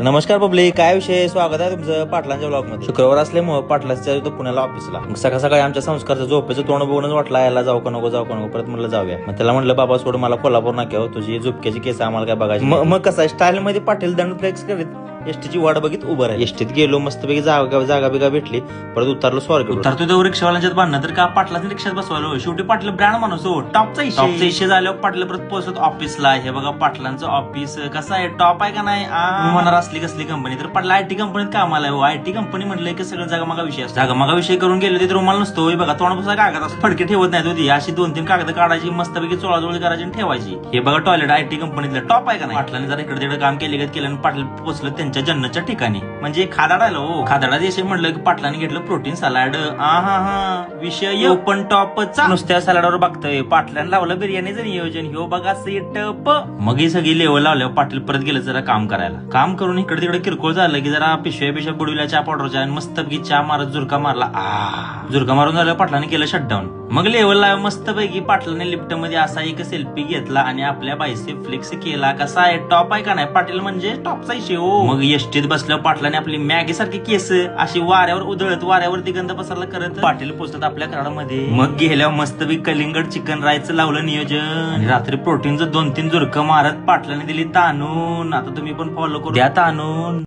नमस्कार पब्लिक, काय विषय? स्वागत आहे तुमचं पाटलांच्या ब्लॉग मध्ये. शुक्रवार असल्यामुळे पाटलाच्या होतं पुण्याला ऑफिसला. मग सकाळ सकाळी आमच्या संस्कारचं झोपेचं तोंड बघूनच वाटला याला जाऊ का नको परत म्हणलं जाऊया. मग त्याला म्हणलं बाबा सोड, मला कोल्हापूर नाक्यावर तुझी झोपक्याची केस आम्हाला काय बघायची. मग कसं स्टाईल मध्ये पाटील दंड फ्लेक्स करीत एसटीची वाट बघित उभं राहील. एसटीत गेलो, मस्तपैकी जागा बिगा भेटली, परत उतरलो स्वारगेट. उतरतो तेव्हा रिक्षावाल्यांच्यात भांडणं तर का पाटलाच रिक्षात बसवायला. शेवटी पाटील ब्रँड माणूस हो, टॉपचा इशे झाल्यावर पाटील परत पोहोचत ऑफिसला. हे बघा पाटलांचं ऑफिस कसं आहे, टॉप आहे का नाही म्हणणार. असली कसली कंपनी तर पाटला आयटी कंपनीत कामाला आहे. आयटी कंपनी म्हटलं की सगळं जागामागा विषय असतो. जागामागा विषय करून गेले तर रुमाल नसतो. बघा तोंडपुसा कागद असतो, फडके ठेवत नाही होती. अशी 2-3 कागद काढायची, मस्तपैकी चोळाचोळी करायची आणि ठेवायची. हे बघा टॉयलेट आयटी कंपनीतलं टॉप आहे का नाही. पाटलाने जरा इकडे तिकडे काम केलं आणि पाटील पोहोचलं त्यांच्या जन्नतच्या ठिकाणी. म्हणजे खादाडायला हो, खादाडा देशात म्हटलं की पाटलाने घेतलं प्रोटीन सलाड. विषय ओपन टॉपचा. नुसत्या सलाडवर बघतोय पाटलाने लावलं बिर्याणीचं नियोजन. ह्यो बघा सेटअप. मग ही सगळी लेवल लावल्यावर पाटील परत गेलं जरा काम करायला. काम करून इकडे तिकडे किरकोळ झालं की जरा पिशव्या बुडविल्या चहा पावडरच्या आणि मस्तपैकी चहा मारत झुरका मारला. झुरका मारून झालं पाटलाने केलं शटडाऊन. मग लेवलला मस्तपैकी पाटलाने लिफ्ट मध्ये असा एक सेल्फी घेतला आणि आपल्या बायसेप फ्लेक्स केला. कसा आहे, टॉप आहे का नाही. पाटील म्हणजे टॉपचा इशे हो. मग एसटीत बसल्यावर पाटलाने आपली मॅगी सारखी केस अशी वाऱ्यावर उधळत, वाऱ्यावरती गंध पसरला करत पाटील पोचतात आपल्या कराडामध्ये. मग गेल्यावर मस्तपैकी कलिंगड चिकन राईचं लावलं नियोजन आणि रात्री प्रोटीनचं 2-3 झुरकं मारत पाटलाने दिली ताणून. आता तुम्ही पण फॉलो करू द्या ताणून.